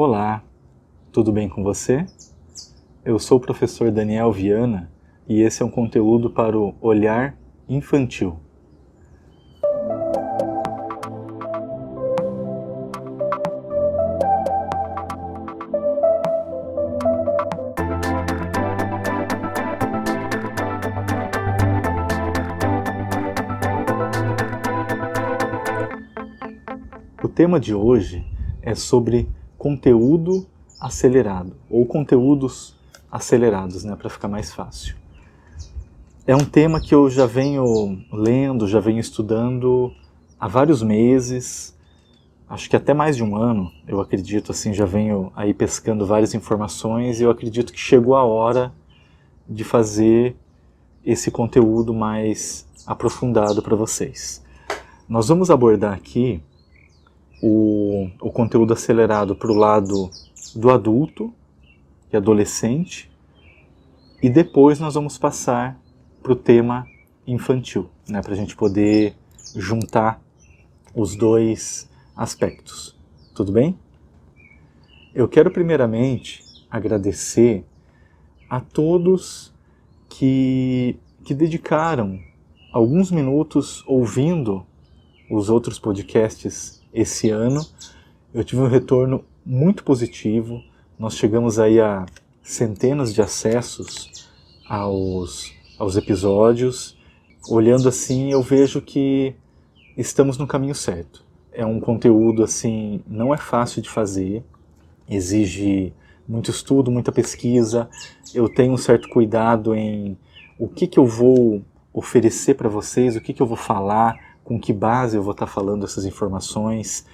Olá, tudo bem com você? Eu sou o professor Daniel Viana e esse é um conteúdo para o Olhar Infantil. O tema de hoje é sobre conteúdo acelerado, ou conteúdos acelerados, para ficar mais fácil. É um tema que eu já venho lendo, já venho estudando há vários meses, acho que até mais de um ano, eu acredito, já venho aí pescando várias informações e eu acredito que chegou a hora de fazer esse conteúdo mais aprofundado para vocês. Nós vamos abordar aqui o conteúdo acelerado para o lado do adulto e adolescente e depois nós vamos passar para o tema infantil, para a gente poder juntar os dois aspectos. Tudo bem? Eu quero primeiramente agradecer a todos que dedicaram alguns minutos ouvindo os outros podcasts esse ano. Eu tive um retorno muito positivo, nós chegamos aí a centenas de acessos aos episódios. Olhando assim, eu vejo que estamos no caminho certo. É um conteúdo não é fácil de fazer, exige muito estudo, muita pesquisa. Eu tenho um certo cuidado em o que eu vou oferecer para vocês, o que eu vou falar, com que base eu vou estar falando essas informações.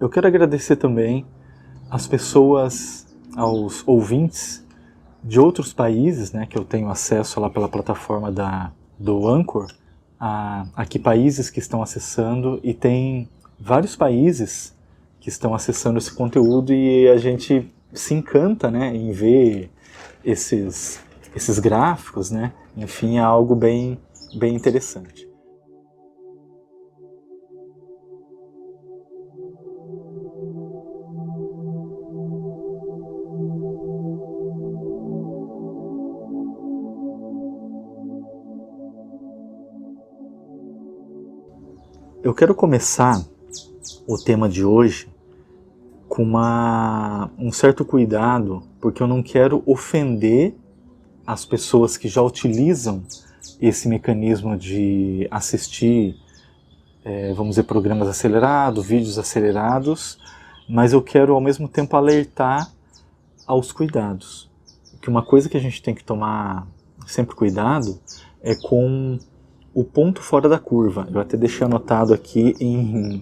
Eu quero agradecer também às pessoas, aos ouvintes de outros países, que eu tenho acesso lá pela plataforma do Anchor, aqui países que estão acessando, e tem vários países que estão acessando esse conteúdo e a gente se encanta em ver esses gráficos, enfim, é algo bem interessante. Eu quero começar o tema de hoje com um certo cuidado, porque eu não quero ofender as pessoas que já utilizam esse mecanismo de assistir, vamos dizer, programas acelerados, vídeos acelerados, mas eu quero ao mesmo tempo alertar aos cuidados. Que uma coisa que a gente tem que tomar sempre cuidado é com o ponto fora da curva. Eu até deixei anotado aqui com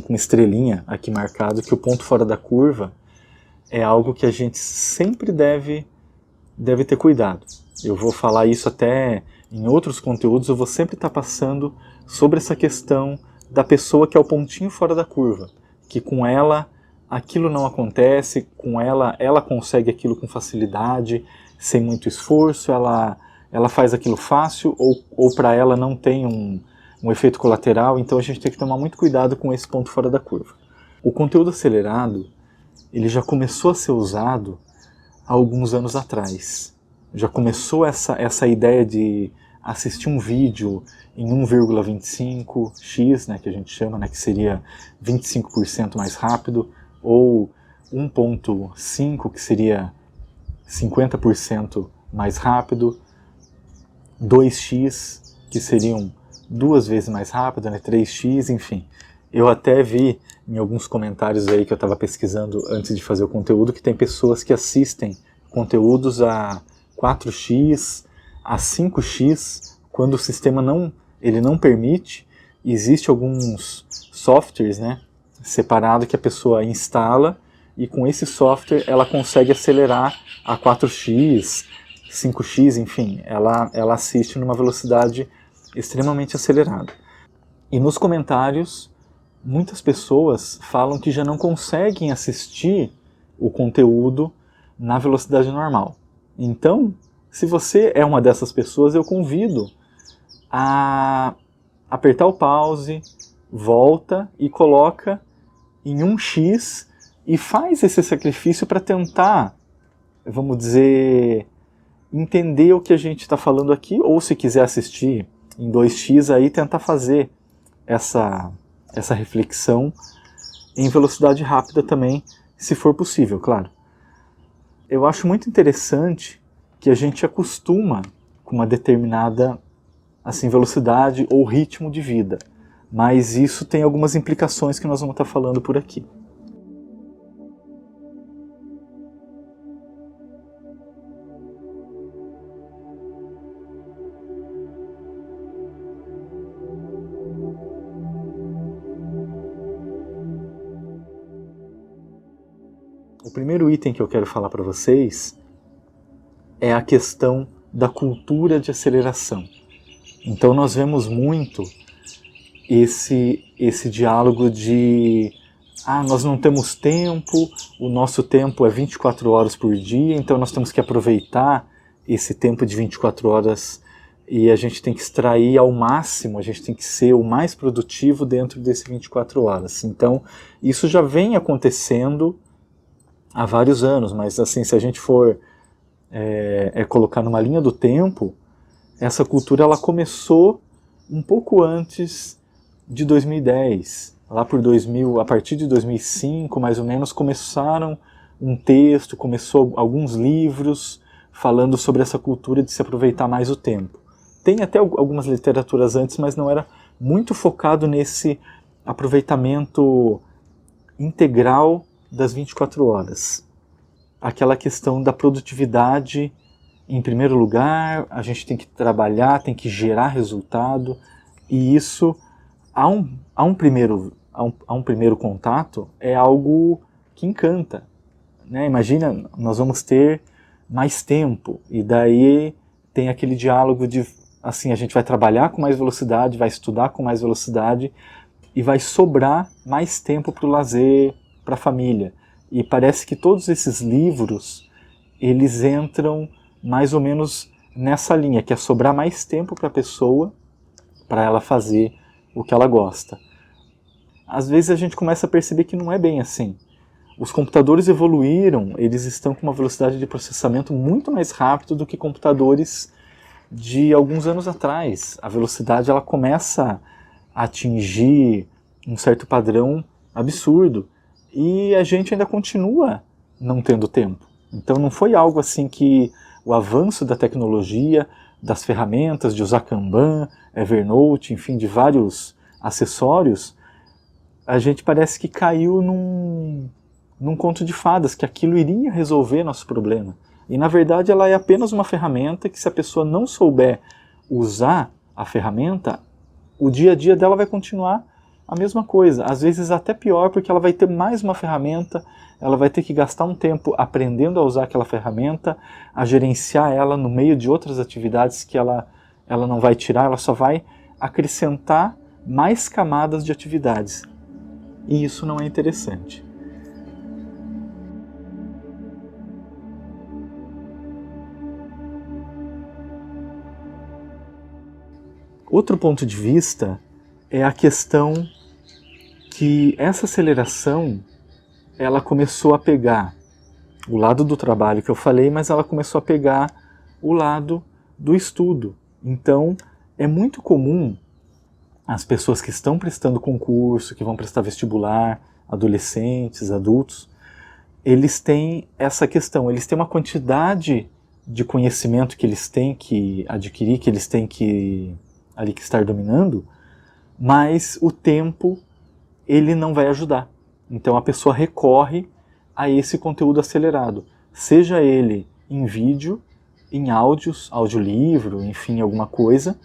uma estrelinha aqui marcado, que o ponto fora da curva é algo que a gente sempre deve ter cuidado. Eu vou falar isso até em outros conteúdos, eu vou sempre estar passando sobre essa questão da pessoa que é o pontinho fora da curva, que com ela aquilo não acontece, com ela consegue aquilo com facilidade, sem muito esforço, ela faz aquilo fácil, ou para ela não tem um efeito colateral. Então a gente tem que tomar muito cuidado com esse ponto fora da curva. O conteúdo acelerado, ele já começou a ser usado há alguns anos atrás. Já começou essa ideia de assistir um vídeo em 1,25x, que a gente chama, que seria 25% mais rápido, ou 1,5, que seria 50% mais rápido, 2x, que seriam 2 vezes mais rápido, 3x, enfim. Eu até vi em alguns comentários aí que eu estava pesquisando antes de fazer o conteúdo, que tem pessoas que assistem conteúdos a 4x, a 5x, quando o sistema não permite. Existe alguns softwares, separado, que a pessoa instala, e com esse software ela consegue acelerar a 4x, 5x, enfim, ela assiste numa velocidade extremamente acelerada. E nos comentários, muitas pessoas falam que já não conseguem assistir o conteúdo na velocidade normal. Então, se você é uma dessas pessoas, eu convido a apertar o pause, volta e coloca em 1x e faz esse sacrifício para tentar, vamos dizer, entender o que a gente está falando aqui, ou se quiser assistir em 2x aí, tentar fazer essa reflexão em velocidade rápida também, se for possível, claro. Eu acho muito interessante que a gente acostuma com uma determinada assim, velocidade ou ritmo de vida, mas isso tem algumas implicações que nós vamos estar falando por aqui. O primeiro item que eu quero falar para vocês é a questão da cultura de aceleração. Então nós vemos muito esse diálogo de nós não temos tempo, o nosso tempo é 24 horas por dia, então nós temos que aproveitar esse tempo de 24 horas e a gente tem que extrair ao máximo, a gente tem que ser o mais produtivo dentro desse 24 horas. Então isso já vem acontecendo há vários anos, mas assim, se a gente for colocar numa linha do tempo, essa cultura ela começou um pouco antes de 2010, lá por 2000, a partir de 2005 mais ou menos, começaram um texto, começou alguns livros falando sobre essa cultura de se aproveitar mais o tempo. Tem até algumas literaturas antes, mas não era muito focado nesse aproveitamento integral das 24 horas. Aquela questão da produtividade em primeiro lugar, a gente tem que trabalhar, tem que gerar resultado, e isso, a um primeiro contato, é algo que encanta. Né? Imagina, nós vamos ter mais tempo, e daí tem aquele diálogo de, assim, a gente vai trabalhar com mais velocidade, vai estudar com mais velocidade, e vai sobrar mais tempo para o lazer, para a família. E parece que todos esses livros, eles entram mais ou menos nessa linha, que é sobrar mais tempo para a pessoa, para ela fazer o que ela gosta. Às vezes a gente começa a perceber que não é bem assim. Os computadores evoluíram, eles estão com uma velocidade de processamento muito mais rápida do que computadores de alguns anos atrás. A velocidade ela começa a atingir um certo padrão absurdo. E a gente ainda continua não tendo tempo. Então não foi algo assim que o avanço da tecnologia, das ferramentas, de usar Kanban, Evernote, enfim, de vários acessórios, a gente parece que caiu num conto de fadas, que aquilo iria resolver nosso problema. E na verdade ela é apenas uma ferramenta que, se a pessoa não souber usar a ferramenta, o dia a dia dela vai continuar a mesma coisa, às vezes até pior, porque ela vai ter mais uma ferramenta, ela vai ter que gastar um tempo aprendendo a usar aquela ferramenta, a gerenciar ela no meio de outras atividades que ela não vai tirar, ela só vai acrescentar mais camadas de atividades. E isso não é interessante. Outro ponto de vista é a questão que essa aceleração ela começou a pegar o lado do trabalho que eu falei, mas ela começou a pegar o lado do estudo. Então é muito comum as pessoas que estão prestando concurso, que vão prestar vestibular, adolescentes, adultos, eles têm essa questão, eles têm uma quantidade de conhecimento que eles têm que adquirir, que eles têm que estar dominando, mas o tempo ele não vai ajudar. Então a pessoa recorre a esse conteúdo acelerado, seja ele em vídeo, em áudios, audiolivro, enfim, alguma coisa,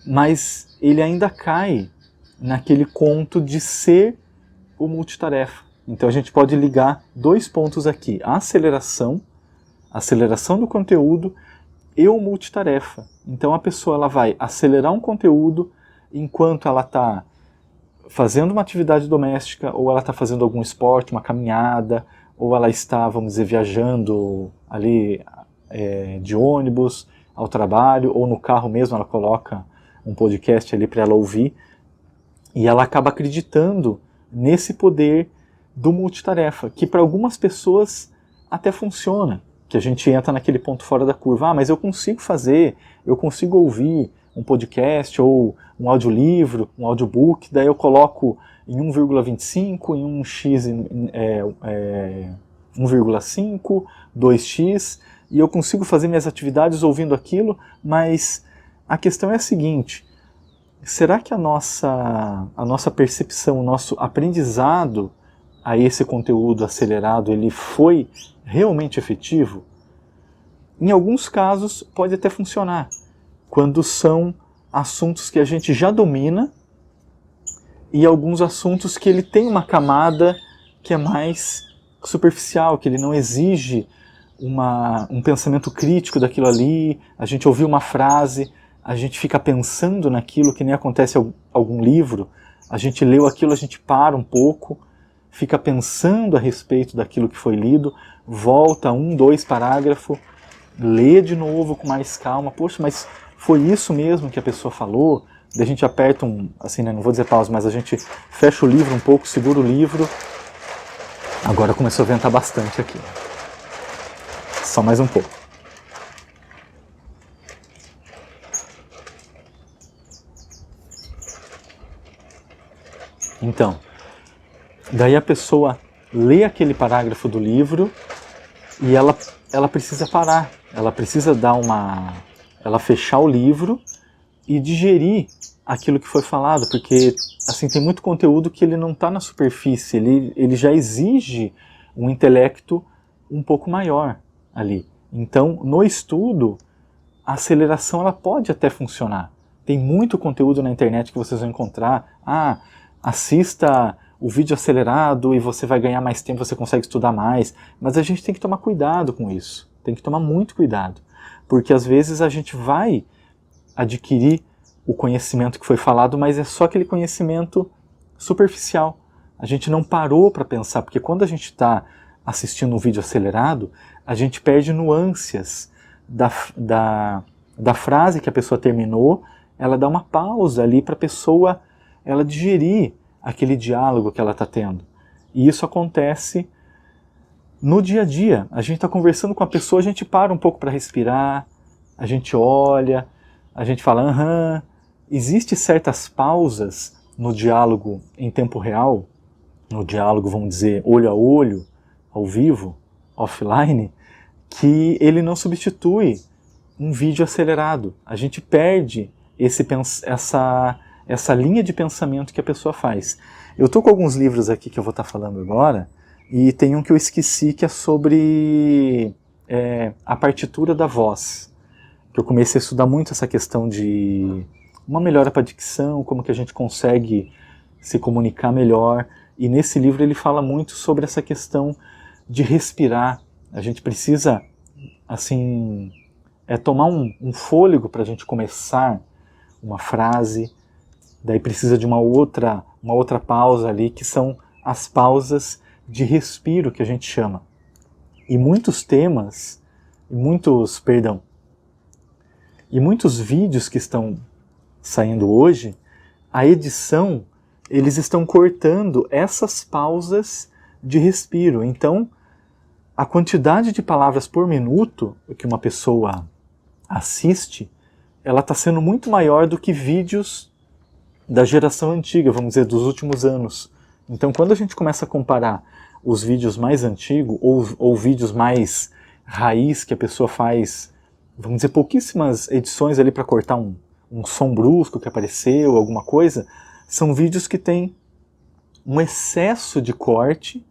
mas ele ainda cai naquele conto de ser o multitarefa. Então a gente pode ligar dois pontos aqui, a aceleração do conteúdo e o multitarefa. Então a pessoa ela vai acelerar um conteúdo enquanto ela está fazendo uma atividade doméstica, ou ela está fazendo algum esporte, uma caminhada, ou ela está, vamos dizer, viajando ali de ônibus ao trabalho, ou no carro mesmo, ela coloca um podcast ali para ela ouvir, e ela acaba acreditando nesse poder do multitarefa, que para algumas pessoas até funciona, que a gente entra naquele ponto fora da curva. Mas eu consigo fazer, eu consigo ouvir um podcast ou um audiolivro, um audiobook, daí eu coloco em 1,25, em 1x 1,5, 2x, e eu consigo fazer minhas atividades ouvindo aquilo, mas a questão é a seguinte: será que a nossa percepção, o nosso aprendizado a esse conteúdo acelerado, ele foi realmente efetivo? Em alguns casos pode até funcionar, quando são assuntos que a gente já domina e alguns assuntos que ele tem uma camada que é mais superficial, que ele não exige um pensamento crítico daquilo ali. A gente ouviu uma frase, a gente fica pensando naquilo, que nem acontece em algum livro. A gente leu aquilo, a gente para um pouco, fica pensando a respeito daquilo que foi lido, volta 1, 2 parágrafos, lê de novo com mais calma. Poxa, mas foi isso mesmo que a pessoa falou? Daí a gente aperta assim, né, não vou dizer pausa, mas a gente fecha o livro um pouco, segura o livro. Agora começou a ventar bastante aqui. Só mais um pouco. Então, daí a pessoa lê aquele parágrafo do livro e ela precisa parar, ela precisa ela fechar o livro e digerir aquilo que foi falado, porque assim, tem muito conteúdo que ele não está na superfície, ele já exige um intelecto um pouco maior ali. Então, no estudo, a aceleração ela pode até funcionar. Tem muito conteúdo na internet que vocês vão encontrar. Assista o vídeo acelerado e você vai ganhar mais tempo, você consegue estudar mais. Mas a gente tem que tomar cuidado com isso. Tem que tomar muito cuidado. Porque às vezes a gente vai adquirir o conhecimento que foi falado, mas é só aquele conhecimento superficial. A gente não parou para pensar, porque quando a gente está assistindo um vídeo acelerado, a gente perde nuances da frase que a pessoa terminou, ela dá uma pausa ali para a pessoa ela digerir aquele diálogo que ela está tendo. E isso acontece no dia a dia. A gente está conversando com a pessoa, a gente para um pouco para respirar, a gente olha, a gente fala, aham. Existem certas pausas no diálogo em tempo real, no diálogo, vamos dizer, olho a olho, ao vivo, offline, que ele não substitui um vídeo acelerado. A gente perde essa linha de pensamento que a pessoa faz. Eu estou com alguns livros aqui que eu vou estar falando agora, e tem um que eu esqueci que é sobre a partitura da voz. Que eu comecei a estudar muito essa questão de uma melhora para a dicção, como que a gente consegue se comunicar melhor. E nesse livro ele fala muito sobre essa questão de respirar. A gente precisa, assim, tomar um fôlego para a gente começar uma frase. Daí precisa de uma outra pausa ali, que são as pausas de respiro que a gente chama. E muitos temas, e muitos vídeos que estão saindo hoje, a edição, eles estão cortando essas pausas de respiro. Então, a quantidade de palavras por minuto que uma pessoa assiste, ela está sendo muito maior do que vídeos da geração antiga, vamos dizer, dos últimos anos. Então, quando a gente começa a comparar os vídeos mais antigos ou vídeos mais raiz, que a pessoa faz, vamos dizer, pouquíssimas edições ali para cortar um som brusco que apareceu, alguma coisa, são vídeos que têm um excesso de corte,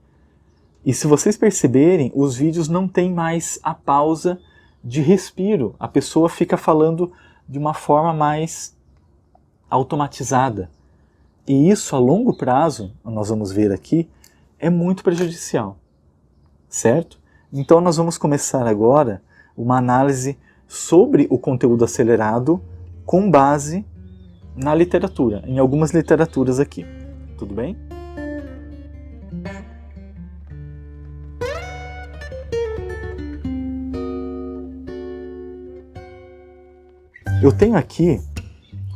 e se vocês perceberem, os vídeos não têm mais a pausa de respiro. A pessoa fica falando de uma forma mais automatizada. E isso, a longo prazo, nós vamos ver aqui, é muito prejudicial. Certo? Então nós vamos começar agora uma análise sobre o conteúdo acelerado com base na literatura, em algumas literaturas aqui. Tudo bem? Eu tenho aqui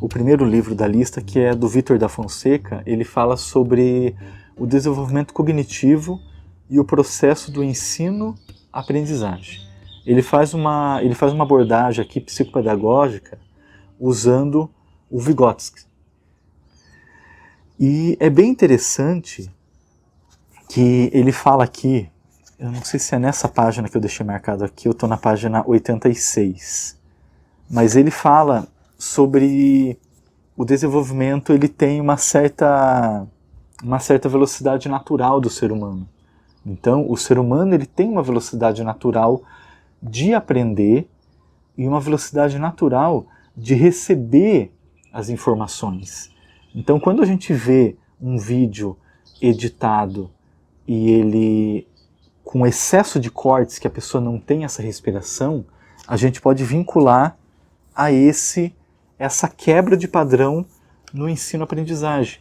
o primeiro livro da lista, que é do Vítor da Fonseca. Ele fala sobre o desenvolvimento cognitivo e o processo do ensino-aprendizagem. Ele faz uma abordagem aqui psicopedagógica usando o Vygotsky. E é bem interessante que ele fala aqui, eu não sei se é nessa página que eu deixei marcado aqui, eu estou na página 86, mas ele fala sobre o desenvolvimento, ele tem uma certa velocidade natural do ser humano. Então, o ser humano ele tem uma velocidade natural de aprender e uma velocidade natural de receber as informações. Então, quando a gente vê um vídeo editado e ele com excesso de cortes, que a pessoa não tem essa respiração, a gente pode vincular a essa quebra de padrão no ensino-aprendizagem.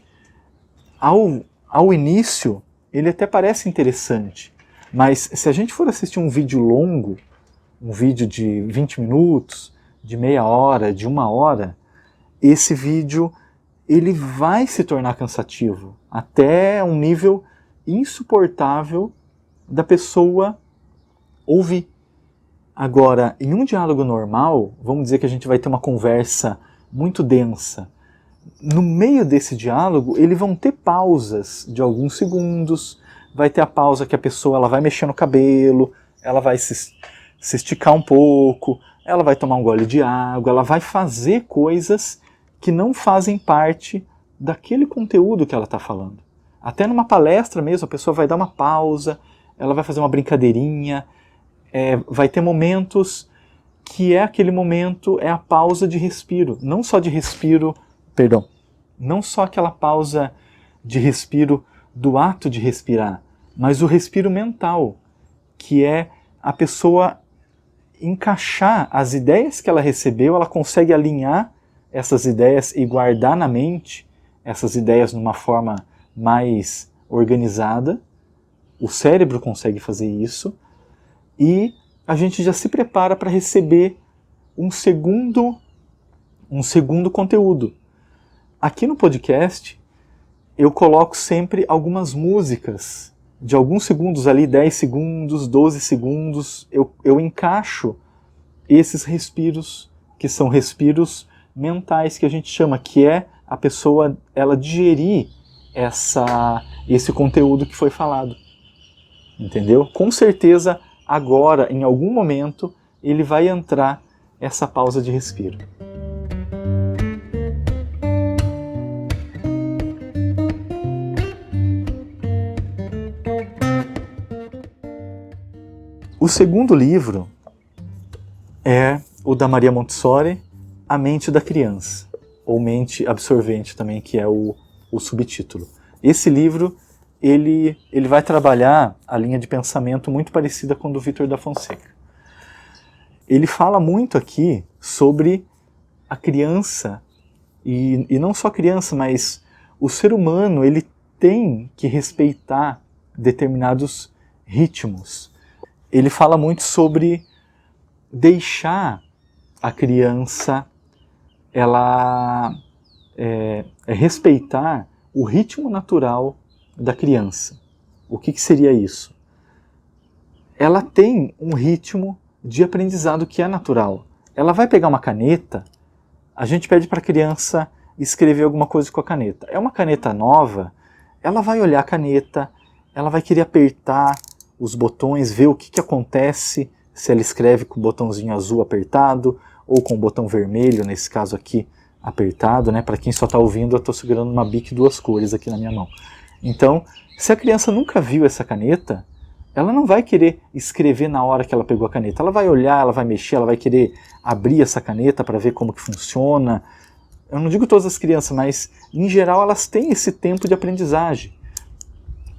Ao início, ele até parece interessante, mas se a gente for assistir um vídeo longo, um vídeo de 20 minutos, de meia hora, de 1 hora, esse vídeo ele vai se tornar cansativo, até um nível insuportável da pessoa ouvir. Agora, em um diálogo normal, vamos dizer que a gente vai ter uma conversa muito densa. No meio desse diálogo, eles vão ter pausas de alguns segundos, vai ter a pausa que a pessoa ela vai mexer no cabelo, ela vai se esticar um pouco, ela vai tomar um gole de água, ela vai fazer coisas que não fazem parte daquele conteúdo que ela está falando. Até numa palestra mesmo, a pessoa vai dar uma pausa, ela vai fazer uma brincadeirinha, vai ter momentos que aquele momento é a pausa de respiro, não só de respiro, não só aquela pausa de respiro do ato de respirar, mas o respiro mental, que é a pessoa encaixar as ideias que ela recebeu, ela consegue alinhar essas ideias e guardar na mente essas ideias numa forma mais organizada. O cérebro consegue fazer isso e a gente já se prepara para receber um segundo conteúdo. Aqui no podcast eu coloco sempre algumas músicas de alguns segundos ali, 10 segundos, 12 segundos, eu encaixo esses respiros, que são respiros mentais que a gente chama, que é a pessoa ela digerir esse conteúdo que foi falado. Entendeu? Com certeza, agora, em algum momento, ele vai entrar essa pausa de respiro. O segundo livro é o da Maria Montessori, A Mente da Criança, ou Mente Absorvente também, que é o subtítulo. Esse livro ele vai trabalhar a linha de pensamento muito parecida com a do Vítor da Fonseca. Ele fala muito aqui sobre a criança, e não só a criança, mas o ser humano, ele tem que respeitar determinados ritmos. Ele fala muito sobre deixar a criança ela respeitar o ritmo natural da criança. O que seria isso? Ela tem um ritmo de aprendizado que é natural. Ela vai pegar uma caneta, a gente pede para a criança escrever alguma coisa com a caneta. É uma caneta nova, ela vai olhar a caneta, ela vai querer apertar os botões, ver o que acontece se ela escreve com o botãozinho azul apertado ou com o botão vermelho, nesse caso aqui, apertado, né? Para quem só está ouvindo, eu estou segurando uma Bic 2 cores aqui na minha mão. Então, se a criança nunca viu essa caneta, ela não vai querer escrever na hora que ela pegou a caneta. Ela vai olhar, ela vai mexer, ela vai querer abrir essa caneta para ver como que funciona. Eu não digo todas as crianças, mas em geral elas têm esse tempo de aprendizagem.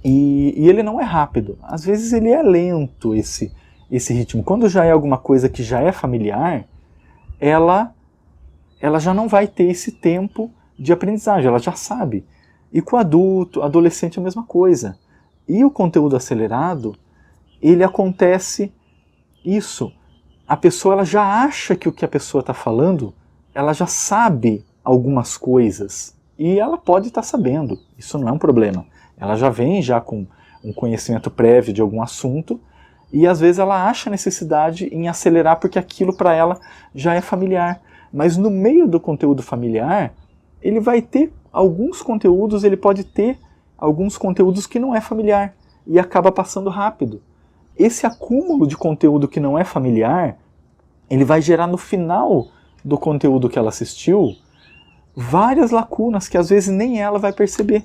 E ele não é rápido. Às vezes ele é lento, esse ritmo. Quando já é alguma coisa que já é familiar, ela já não vai ter esse tempo de aprendizagem, ela já sabe. E com o adulto, adolescente é a mesma coisa. E o conteúdo acelerado, ele acontece isso. A pessoa ela já acha que o que a pessoa está falando, ela já sabe algumas coisas. E ela pode estar sabendo, isso não é um problema. Ela já vem já com um conhecimento prévio de algum assunto e às vezes ela acha necessidade em acelerar porque aquilo para ela já é familiar. Mas no meio do conteúdo familiar, ele vai ter alguns conteúdos, ele pode ter alguns conteúdos que não é familiar e acaba passando rápido. Esse acúmulo de conteúdo que não é familiar, ele vai gerar no final do conteúdo que ela assistiu várias lacunas que às vezes nem ela vai perceber.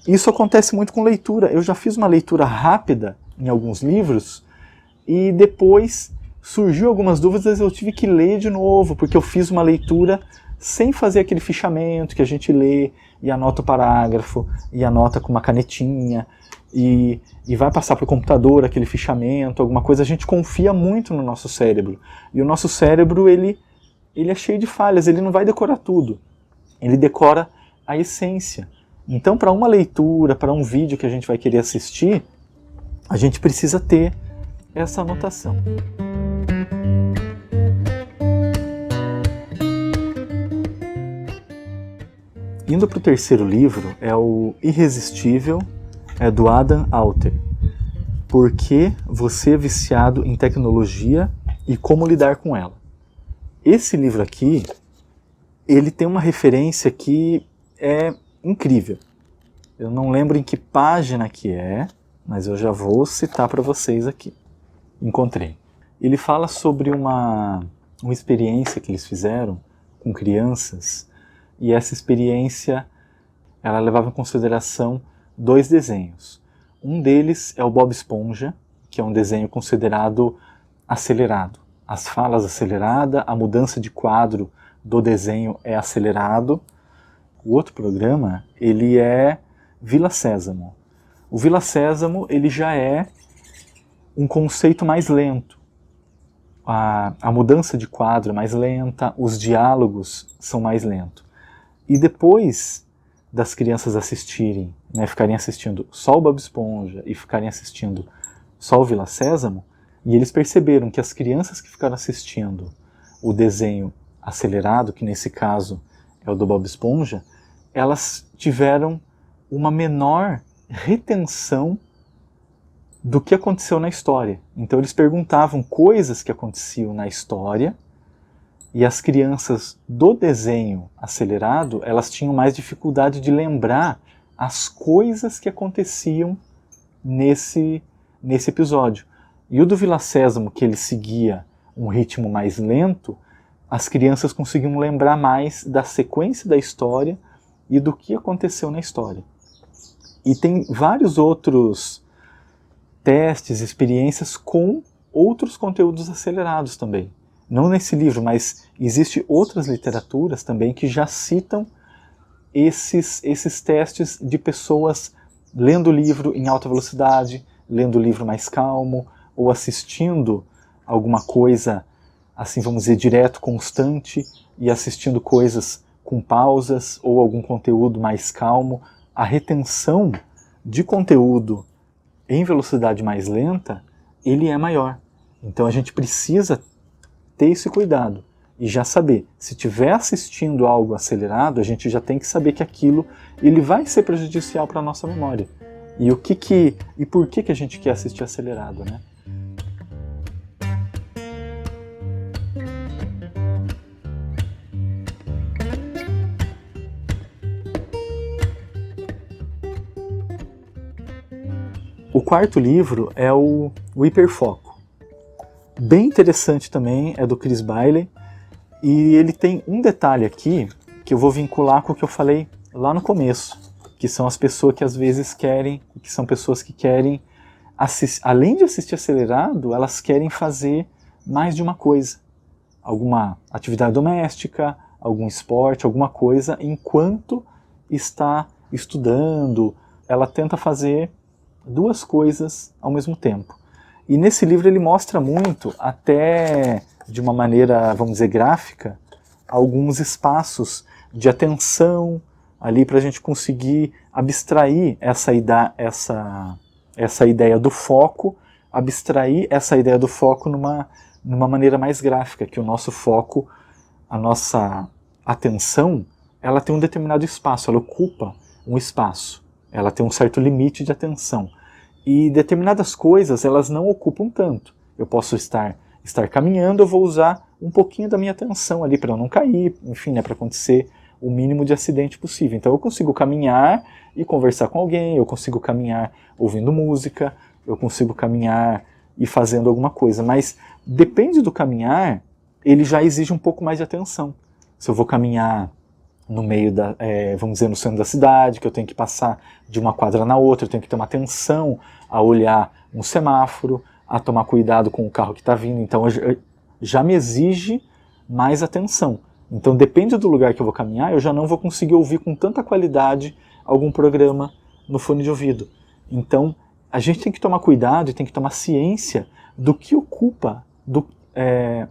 Isso acontece muito com leitura. Eu já fiz uma leitura rápida em alguns livros e depois surgiu algumas dúvidas, eu tive que ler de novo, porque eu fiz uma leitura sem fazer aquele fichamento que a gente lê e anota o parágrafo e anota com uma canetinha e vai passar para o computador aquele fichamento, alguma coisa. A gente confia muito no nosso cérebro e o nosso cérebro ele é cheio de falhas, ele não vai decorar tudo, ele decora a essência. Então, para uma leitura, para um vídeo que a gente vai querer assistir, a gente precisa ter essa anotação. Indo para o terceiro livro, é o Irresistível, do Adam Alter. Por que você é viciado em tecnologia e como lidar com ela? Esse livro aqui, ele tem uma referência que é incrível. Eu não lembro em que página que é, mas eu já vou citar para vocês aqui. Encontrei. Ele fala sobre uma experiência que eles fizeram com crianças, e essa experiência ela levava em consideração 2 desenhos. Um deles é o Bob Esponja, que é um desenho considerado acelerado. As falas aceleradas, a mudança de quadro do desenho é acelerado. O outro programa, ele é Vila Sésamo. O Vila Sésamo, ele já é um conceito mais lento. A mudança de quadro é mais lenta, os diálogos são mais lentos. E depois das crianças assistirem, ficarem assistindo só o Bob Esponja e ficarem assistindo só o Vila Sésamo, e eles perceberam que as crianças que ficaram assistindo o desenho acelerado, que nesse caso é o do Bob Esponja, elas tiveram uma menor retenção do que aconteceu na história. Então eles perguntavam coisas que aconteciam na história, e as crianças do desenho acelerado, elas tinham mais dificuldade de lembrar as coisas que aconteciam nesse episódio. E o do Vila Sésamo, que ele seguia um ritmo mais lento, as crianças conseguiam lembrar mais da sequência da história e do que aconteceu na história. E tem vários outros testes, experiências com outros conteúdos acelerados também. Não nesse livro, mas existem outras literaturas também que já citam esses testes de pessoas lendo o livro em alta velocidade, lendo o livro mais calmo, ou assistindo alguma coisa, assim vamos dizer, direto, constante, e assistindo coisas com pausas, ou algum conteúdo mais calmo. A retenção de conteúdo em velocidade mais lenta, ele é maior. Então a gente precisa ter esse cuidado e já saber, se estiver assistindo algo acelerado, a gente já tem que saber que aquilo ele vai ser prejudicial para a nossa memória. E por que a gente quer assistir acelerado, né? O quarto livro é o Hiperfoco. Bem interessante também, é do Chris Bailey, e ele tem um detalhe aqui que eu vou vincular com o que eu falei lá no começo, que são as pessoas que às vezes querem, que são pessoas que querem, além de assistir acelerado, elas querem fazer mais de uma coisa, alguma atividade doméstica, algum esporte, alguma coisa, enquanto está estudando, ela tenta fazer 2 coisas ao mesmo tempo. E nesse livro ele mostra muito, até de uma maneira, vamos dizer, gráfica, alguns espaços de atenção ali para a gente conseguir abstrair essa ideia do foco, abstrair essa ideia do foco numa maneira mais gráfica, que o nosso foco, a nossa atenção, ela tem um determinado espaço, ela ocupa um espaço. ela tem um certo limite de atenção. E determinadas coisas, elas não ocupam tanto. Eu posso estar caminhando, eu vou usar um pouquinho da minha atenção ali para eu não cair, enfim, né, para acontecer o mínimo de acidente possível. Então eu consigo caminhar e conversar com alguém, eu consigo caminhar ouvindo música, eu consigo caminhar e fazendo alguma coisa, mas depende do caminhar, ele já exige um pouco mais de atenção. Se eu vou caminhar no meio da, vamos dizer, no centro da cidade, que eu tenho que passar de uma quadra na outra, eu tenho que ter uma atenção a olhar um semáforo, a tomar cuidado com o carro que está vindo, então já me exige mais atenção. Então depende do lugar que eu vou caminhar, eu já não vou conseguir ouvir com tanta qualidade algum programa no fone de ouvido. Então a gente tem que tomar cuidado e tem que tomar ciência do que ocupa,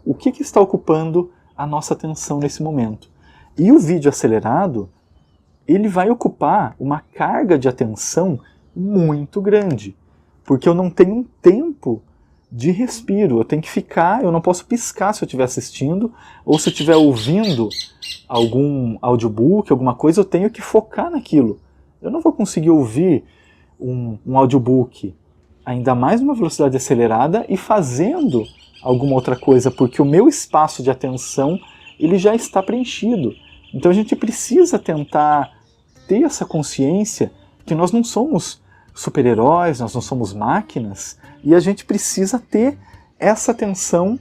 o que está ocupando a nossa atenção nesse momento. E o vídeo acelerado, ele vai ocupar uma carga de atenção muito grande, porque eu não tenho um tempo de respiro, eu tenho que ficar, eu não posso piscar se eu estiver assistindo, ou se eu estiver ouvindo algum audiobook, alguma coisa, eu tenho que focar naquilo. Eu não vou conseguir ouvir um audiobook, ainda mais numa velocidade acelerada, e fazendo alguma outra coisa, porque o meu espaço de atenção ele já está preenchido. Então a gente precisa tentar ter essa consciência que nós não somos super-heróis, nós não somos máquinas, e a gente precisa ter essa atenção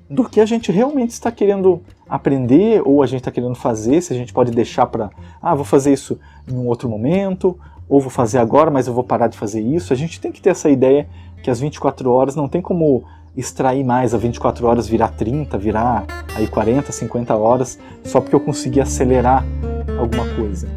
do que a gente realmente está querendo aprender, ou a gente está querendo fazer, se a gente pode deixar para, vou fazer isso em um outro momento, ou vou fazer agora, mas eu vou parar de fazer isso. A gente tem que ter essa ideia que as 24 horas não tem como extrair mais, a 24 horas virar 30, virar aí 40, 50 horas, só porque eu consegui acelerar alguma coisa.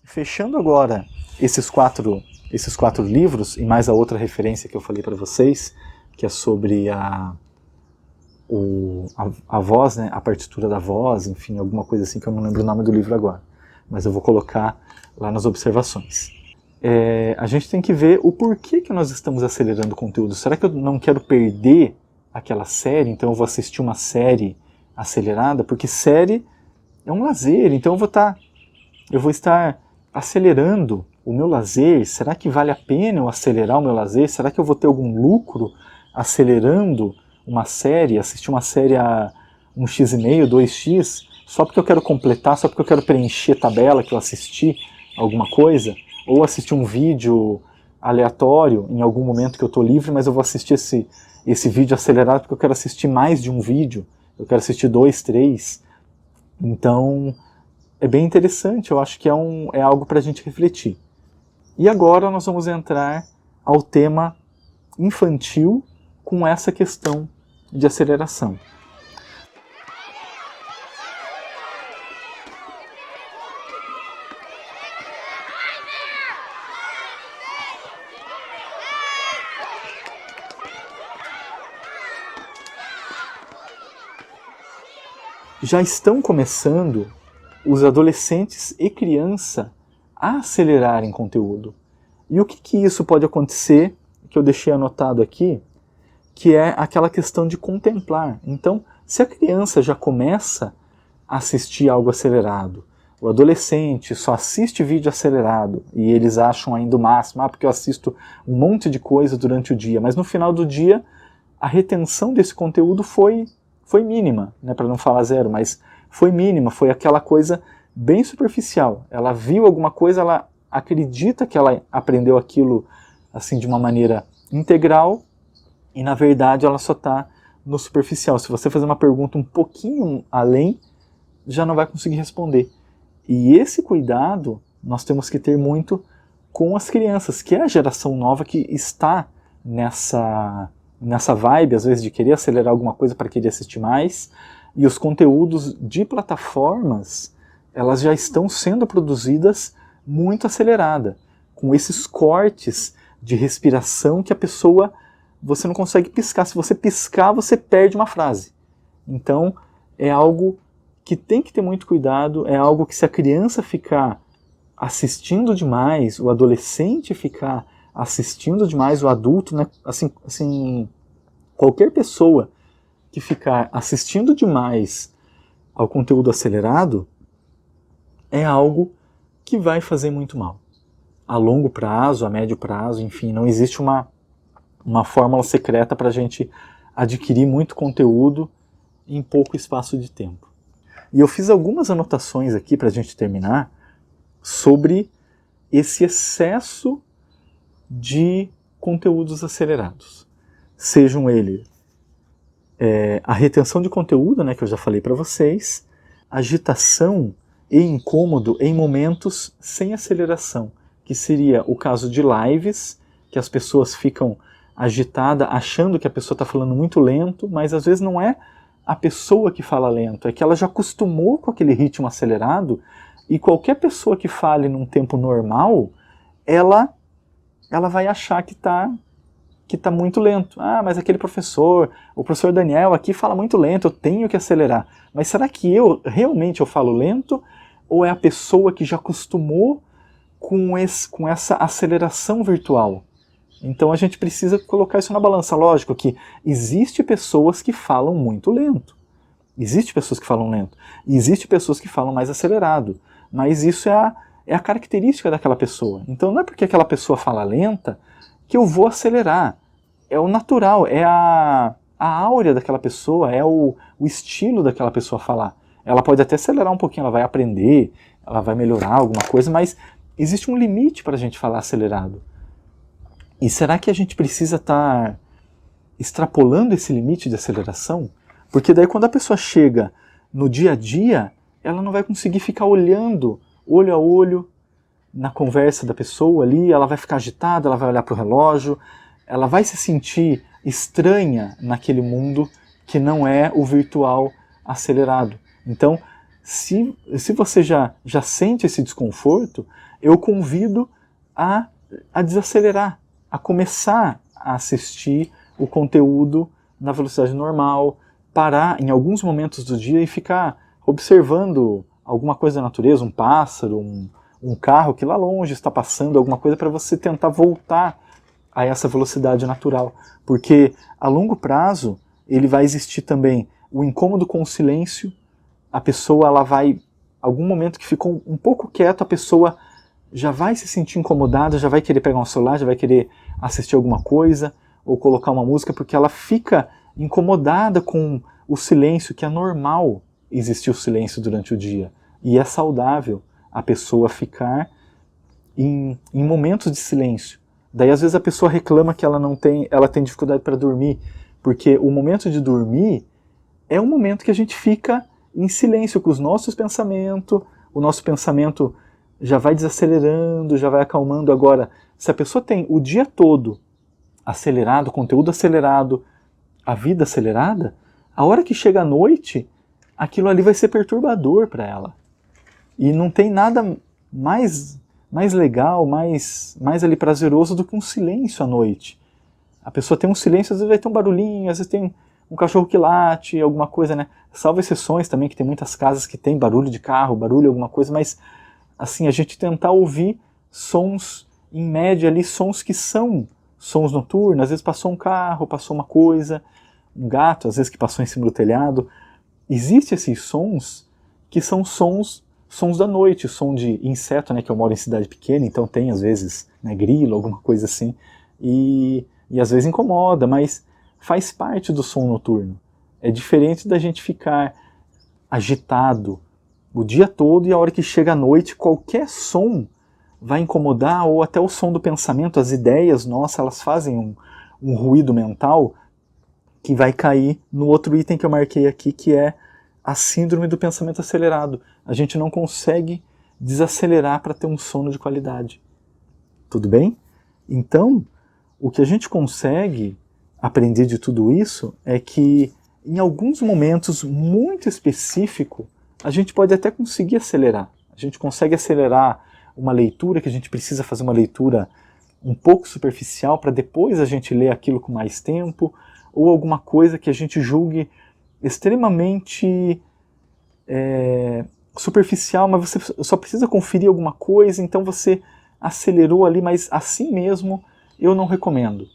Fechando agora esses quatro livros, e mais a outra referência que eu falei para vocês, que é sobre a voz, né, a partitura da voz, enfim, alguma coisa assim que eu não lembro o nome do livro agora, mas eu vou colocar lá nas observações. A gente tem que ver o porquê que nós estamos acelerando o conteúdo. Será que eu não quero perder aquela série, então eu vou assistir uma série acelerada? Porque série é um lazer, então eu vou estar acelerando o meu lazer. Será que vale a pena eu acelerar o meu lazer? Será que eu vou ter algum lucro acelerando uma série, assistir uma série a 1x, 2x, só porque eu quero completar, só porque eu quero preencher tabela que eu assisti alguma coisa, ou assistir um vídeo aleatório em algum momento que eu estou livre, mas eu vou assistir esse vídeo acelerado porque eu quero assistir mais de um vídeo, eu quero assistir 2, 3. Então é bem interessante, eu acho que é algo para a gente refletir. E agora nós vamos entrar ao tema infantil com essa questão de aceleração. Já estão começando os adolescentes e criança a acelerarem conteúdo. E o que isso pode acontecer, que eu deixei anotado aqui, que é aquela questão de contemplar. Então, se a criança já começa a assistir algo acelerado, o adolescente só assiste vídeo acelerado, e eles acham ainda o máximo, porque eu assisto um monte de coisa durante o dia, mas no final do dia, a retenção desse conteúdo foi mínima, né, para não falar zero, mas foi mínima, foi aquela coisa bem superficial. Ela viu alguma coisa, ela acredita que ela aprendeu aquilo assim de uma maneira integral, e na verdade ela só está no superficial. Se você fazer uma pergunta um pouquinho além, já não vai conseguir responder. E esse cuidado nós temos que ter muito com as crianças, que é a geração nova que está nessa vibe, às vezes, de querer acelerar alguma coisa para querer assistir mais, e os conteúdos de plataformas, elas já estão sendo produzidas muito acelerada, com esses cortes de respiração que a pessoa, você não consegue piscar. Se você piscar, você perde uma frase. Então, é algo que tem que ter muito cuidado, é algo que se a criança ficar assistindo demais, o adolescente ficar assistindo demais, o adulto, né, assim, qualquer pessoa que ficar assistindo demais ao conteúdo acelerado é algo que vai fazer muito mal. A longo prazo, a médio prazo, enfim, não existe uma fórmula secreta para a gente adquirir muito conteúdo em pouco espaço de tempo. E eu fiz algumas anotações aqui para a gente terminar sobre esse excesso de conteúdos acelerados. Sejam eles a retenção de conteúdo, né, que eu já falei para vocês, agitação e incômodo em momentos sem aceleração, que seria o caso de lives, que as pessoas ficam agitadas, achando que a pessoa está falando muito lento, mas às vezes não é a pessoa que fala lento, é que ela já acostumou com aquele ritmo acelerado, e qualquer pessoa que fale num tempo normal, ela vai achar que está muito lento. Ah, mas aquele professor, o professor Daniel aqui fala muito lento, eu tenho que acelerar. Mas será que eu realmente falo lento? Ou é a pessoa que já acostumou com essa aceleração virtual? Então a gente precisa colocar isso na balança. Lógico que existe pessoas que falam muito lento. Existe pessoas que falam lento. E existe pessoas que falam mais acelerado. Mas isso é a característica daquela pessoa. Então não é porque aquela pessoa fala lenta que eu vou acelerar. É o natural, é a áurea daquela pessoa, é o estilo daquela pessoa falar. Ela pode até acelerar um pouquinho, ela vai aprender, ela vai melhorar alguma coisa, mas existe um limite para a gente falar acelerado. E será que a gente precisa estar extrapolando esse limite de aceleração? Porque daí quando a pessoa chega no dia a dia, ela não vai conseguir ficar olhando olho a olho na conversa da pessoa ali, ela vai ficar agitada, ela vai olhar para o relógio, ela vai se sentir estranha naquele mundo que não é o virtual acelerado. Então, se você já sente esse desconforto, eu convido a desacelerar, a começar a assistir o conteúdo na velocidade normal, parar em alguns momentos do dia e ficar observando alguma coisa da natureza, um pássaro, um carro que lá longe está passando, alguma coisa para você tentar voltar a essa velocidade natural. Porque a longo prazo ele vai existir também o incômodo com o silêncio, a pessoa ela vai, algum momento que ficou um pouco quieto, a pessoa já vai se sentir incomodada, já vai querer pegar um celular, já vai querer assistir alguma coisa, ou colocar uma música, porque ela fica incomodada com o silêncio, que é normal existir o silêncio durante o dia. E é saudável a pessoa ficar em momentos de silêncio. Daí às vezes a pessoa reclama que ela tem dificuldade para dormir, porque o momento de dormir é um momento que a gente fica em silêncio com os nossos pensamentos, o nosso pensamento já vai desacelerando, já vai acalmando. Agora, se a pessoa tem o dia todo acelerado, conteúdo acelerado, a vida acelerada, a hora que chega a noite, aquilo ali vai ser perturbador para ela. E não tem nada mais legal, mais ali prazeroso do que um silêncio à noite. A pessoa tem um silêncio, às vezes vai ter um barulhinho, às vezes tem um cachorro que late, alguma coisa, né? Salvo exceções também, que tem muitas casas que tem barulho de carro, barulho alguma coisa, mas assim, a gente tentar ouvir sons, em média ali, sons que são sons noturnos. Às vezes passou um carro, passou uma coisa, um gato, às vezes que passou em cima do telhado. Existem esses sons que são sons da noite, som de inseto, né, que eu moro em cidade pequena, então tem às vezes, né, grilo, alguma coisa assim, e às vezes incomoda, mas faz parte do som noturno. É diferente da gente ficar agitado o dia todo e a hora que chega a noite, qualquer som vai incomodar, ou até o som do pensamento, as ideias nossas, elas fazem um ruído mental que vai cair no outro item que eu marquei aqui, que é a síndrome do pensamento acelerado. A gente não consegue desacelerar para ter um sono de qualidade. Tudo bem? Então, o que a gente consegue aprender de tudo isso é que, em alguns momentos muito específicos, a gente pode até conseguir acelerar. A gente consegue acelerar uma leitura, que a gente precisa fazer uma leitura um pouco superficial para depois a gente ler aquilo com mais tempo, ou alguma coisa que a gente julgue extremamente superficial, mas você só precisa conferir alguma coisa, então você acelerou ali, mas assim mesmo eu não recomendo.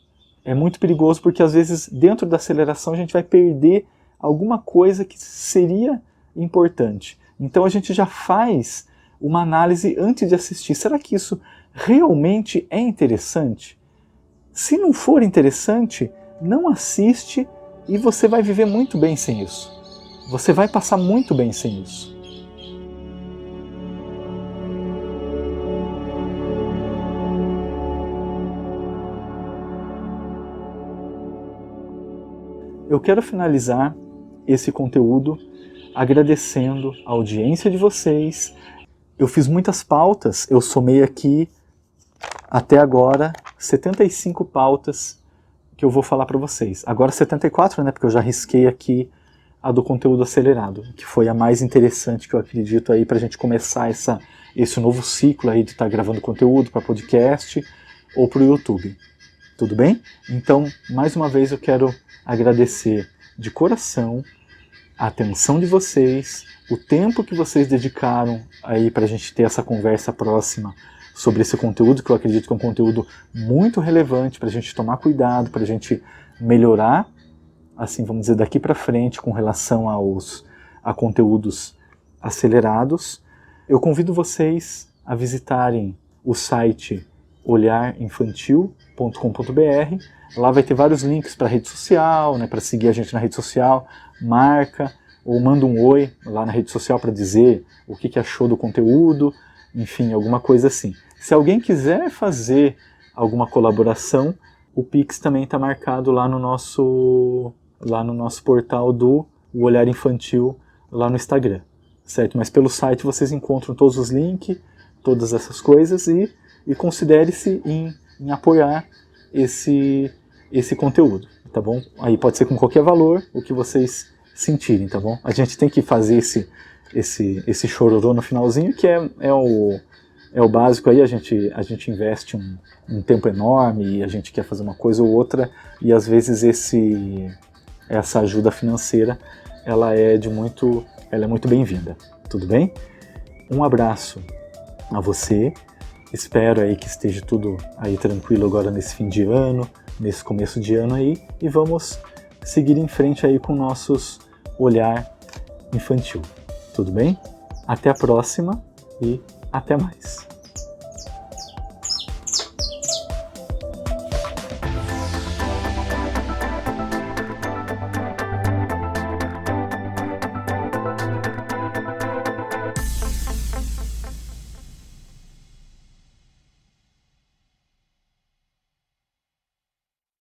É muito perigoso porque às vezes dentro da aceleração a gente vai perder alguma coisa que seria importante. Então a gente já faz uma análise antes de assistir. Será que isso realmente é interessante? Se não for interessante, não assiste e você vai viver muito bem sem isso. Você vai passar muito bem sem isso. Eu quero finalizar esse conteúdo agradecendo a audiência de vocês. Eu fiz muitas pautas, eu somei aqui até agora 75 pautas que eu vou falar para vocês. Agora 74, né, porque eu já risquei aqui a do conteúdo acelerado, que foi a mais interessante que eu acredito aí para a gente começar esse novo ciclo aí de estar gravando conteúdo para podcast ou para o YouTube. Tudo bem? Então, mais uma vez eu quero agradecer de coração a atenção de vocês, o tempo que vocês dedicaram aí para a gente ter essa conversa próxima sobre esse conteúdo, que eu acredito que é um conteúdo muito relevante para a gente tomar cuidado, para a gente melhorar, assim, vamos dizer, daqui para frente com relação a conteúdos acelerados. Eu convido vocês a visitarem o site olharinfantil.com.br. Lá vai ter vários links para rede social, né, para seguir a gente na rede social, marca ou manda um oi lá na rede social para dizer o que achou do conteúdo, enfim, alguma coisa assim. Se alguém quiser fazer alguma colaboração, o Pix também está marcado lá no nosso portal do Olhar Infantil, lá no Instagram, certo? Mas pelo site vocês encontram todos os links, todas essas coisas e considere-se em apoiar esse conteúdo, tá bom? Aí pode ser com qualquer valor, o que vocês sentirem, tá bom? A gente tem que fazer esse chororô no finalzinho, que é o básico aí, a gente investe um tempo enorme e a gente quer fazer uma coisa ou outra e às vezes essa ajuda financeira ela é muito bem-vinda, tudo bem? Um abraço a você, espero aí que esteja tudo aí tranquilo agora nesse fim de ano, nesse começo de ano aí, e vamos seguir em frente aí com nossos Olhar Infantil, tudo bem? Até a próxima e até mais!